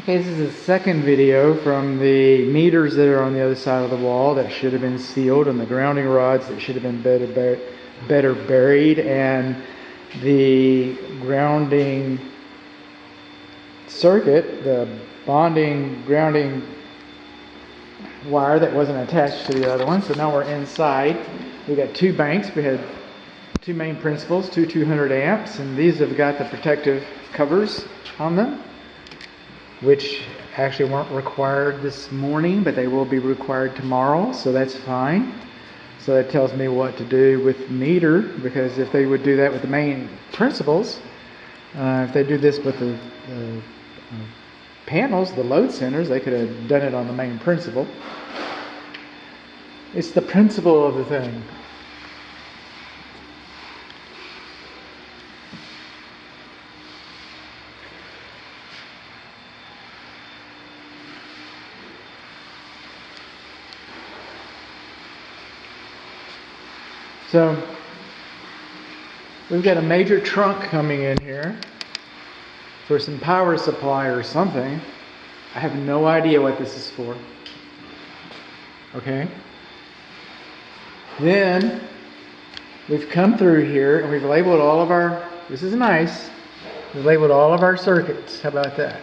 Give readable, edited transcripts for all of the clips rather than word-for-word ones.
Okay, this is the second video from the meters that are on the other side of the wall that should have been sealed, and the grounding rods that should have been better buried, and the grounding circuit, the bonding grounding wire that wasn't attached to the other one. So now we're inside. We got two banks. We had two main principals, two 200 amps, and these have got the protective covers on them, which actually weren't required this morning, but they will be required tomorrow, so that's fine. So that tells me what to do with the meter, because if they would do that with the main principals, if they do this with the panels, the load centers, they could have done it on the main principal. It's the principle of the thing. So we've got a major trunk coming in here for some power supply or something. I have no idea what this is for. Okay. Then we've come through here and we've labeled all of our, this is nice, we've labeled all of our circuits. How about that?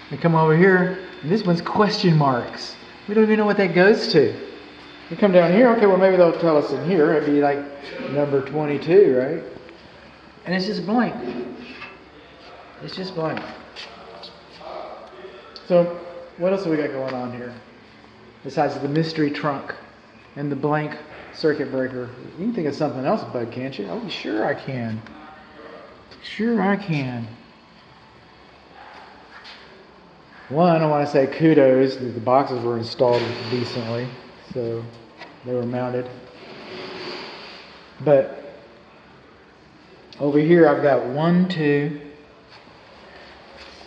We come over here and this one's question marks. We don't even know what that goes to. We come down here, okay, well maybe they'll tell us in here. It'd be like number 22, right? And it's just blank. It's just blank. So what else have we got going on here? Besides the mystery trunk and the blank circuit breaker. You can think of something else, bud, can't you? Oh, sure I can. Sure I can. One, I want to say kudos that the boxes were installed decently. So they were mounted. But over here I've got 1, 2,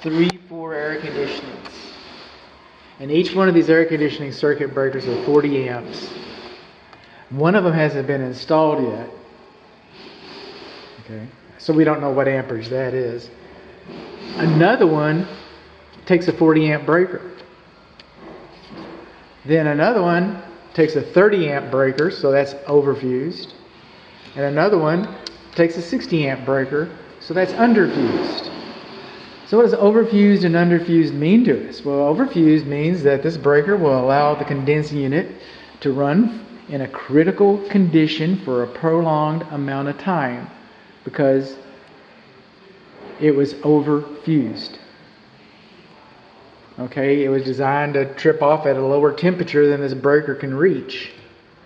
3, 4 air conditionings. And each one of these air conditioning circuit breakers are 40 amps. One of them hasn't been installed yet. Okay. So we don't know what amperage that is. Another one takes a 40 amp breaker. Then another one takes a 30 amp breaker, so that's overfused. And another one takes a 60 amp breaker, so that's underfused. So what does overfused and underfused mean to us? Well, overfused means that this breaker will allow the condensing unit to run in a critical condition for a prolonged amount of time because it was overfused. Okay, it was designed to trip off at a lower temperature than this breaker can reach.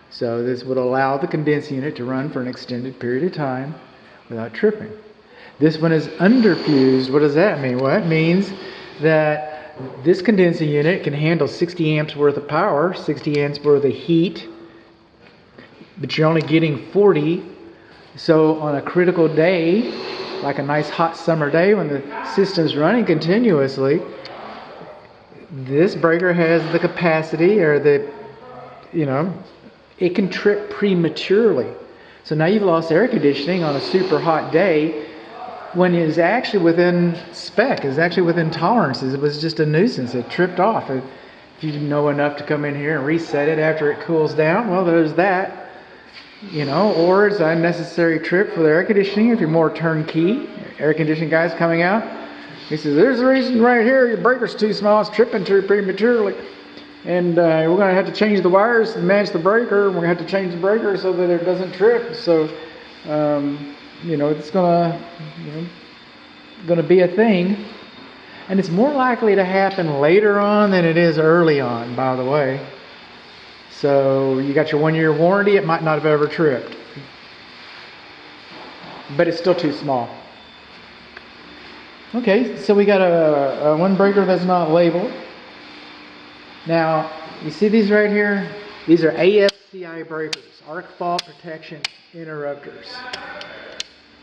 So this would allow the condensing unit to run for an extended period of time without tripping. This one is underfused. What does that mean? Well, it means that this condensing unit can handle 60 amps worth of power, 60 amps worth of heat, but you're only getting 40. So on a critical day, like a nice hot summer day when the system's running continuously, this breaker has the capacity, or it can trip prematurely. So now you've lost air conditioning on a super hot day when it is actually within spec, is actually within tolerances. It was just a nuisance. It tripped off. If you know enough to come in here and reset it after it cools down, well, there's that. Or it's an unnecessary trip for the air conditioning if you're more turnkey. Air conditioning guys coming out. He says, there's a reason right here, your breaker's too small, it's tripping too prematurely. And we're going to have to change the wires to match the breaker. We're going to have to change the breaker so that it doesn't trip. So, it's going to be a thing. And it's more likely to happen later on than it is early on, by the way. So you got your 1-year warranty, it might not have ever tripped. But it's still too small. Okay, so we got a one breaker that's not labeled. Now, you see these right here? These are AFCI breakers, arc fault protection interrupters.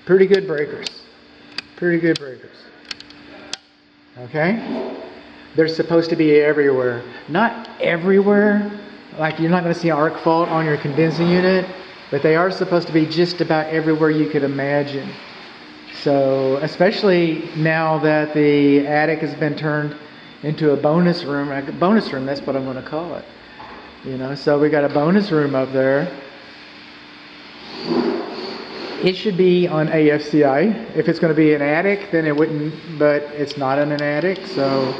Pretty good breakers. Pretty good breakers. Okay? They're supposed to be everywhere. Not everywhere. Like you're not going to see arc fault on your condensing unit, but they are supposed to be just about everywhere you could imagine. So, especially now that the attic has been turned into a bonus room. A bonus room, that's what I'm going to call it. You know, so we got a bonus room up there. It should be on AFCI. If it's going to be an attic, then it wouldn't, but it's not in an attic. So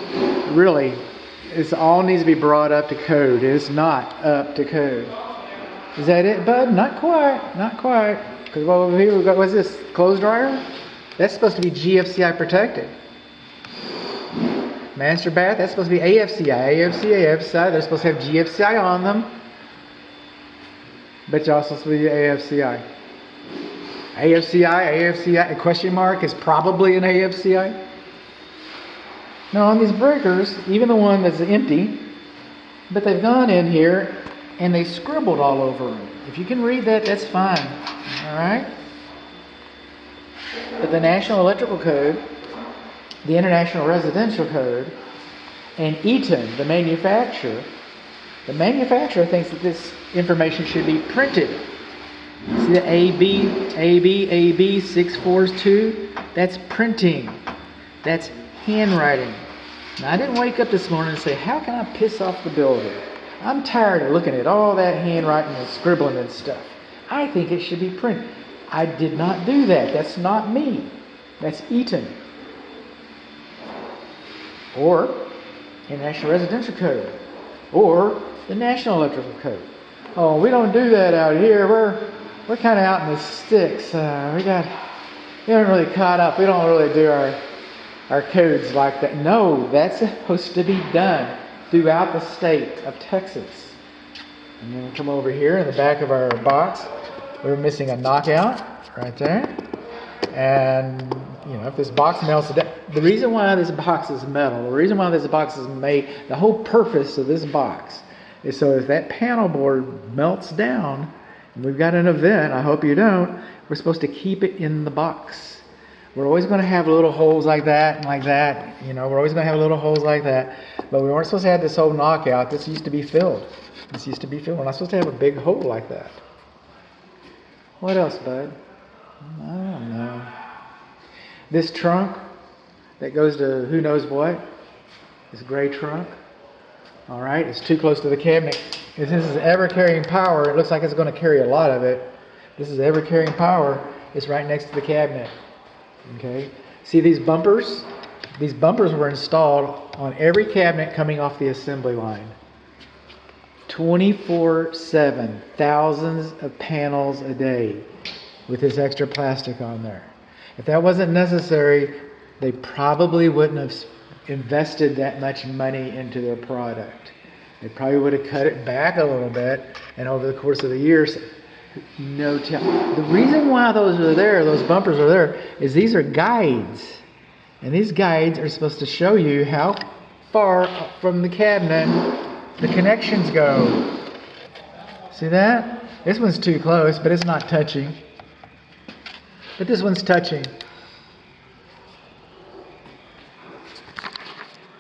really, it all needs to be brought up to code. It is not up to code. Is that it, bud? Not quite. Not quite. Because what over here we've got, what's this? Clothes dryer? That's supposed to be GFCI protected. Master bath, that's supposed to be AFCI. AFCI, they're supposed to have GFCI on them. But you're also supposed to be AFCI. AFCI, a question mark is probably an AFCI. Now on these breakers, even the one that's empty, but they've gone in here and they scribbled all over them. If you can read that, that's fine. Alright? But the National Electrical Code, the International Residential Code, and Eaton, the manufacturer thinks that this information should be printed. See the AB 642? That's printing. That's handwriting. Now I didn't wake up this morning and say, how can I piss off the builder? I'm tired of looking at all that handwriting and scribbling and stuff. I think it should be printed. I did not do that. That's not me. That's Eaton. Or the National Residential Code. Or the National Electrical Code. Oh, we don't do that out here. We're kind of out in the sticks. We haven't really caught up. We don't really do our codes like that. No, that's supposed to be done throughout the state of Texas. And then we'll come over here in the back of our box. We're missing a knockout right there. And, you know, if this box melts down, the reason why this box is metal, the reason why this box is made, the whole purpose of this box is so if that panel board melts down, and we've got an event, I hope you don't, we're supposed to keep it in the box. We're always going to have little holes like that and like that. You know, we're always going to have little holes like that. But we weren't supposed to have this whole knockout. This used to be filled. We're not supposed to have a big hole like that. What else, bud? I don't know. This trunk that goes to who knows what. This gray trunk. All right, it's too close to the cabinet. If this is ever carrying power, it looks like it's going to carry a lot of it. This is ever carrying power. It's right next to the cabinet. Okay. See these bumpers? These bumpers were installed on every cabinet coming off the assembly line. 24/7, thousands of panels a day with this extra plastic on there. If that wasn't necessary, they probably wouldn't have invested that much money into their product. They probably would have cut it back a little bit, and over the course of the years, the reason why those are there, those bumpers are there, is these are guides. And these guides are supposed to show you how far from the cabinet the connections go. See that? This one's too close, but it's not touching. But this one's touching.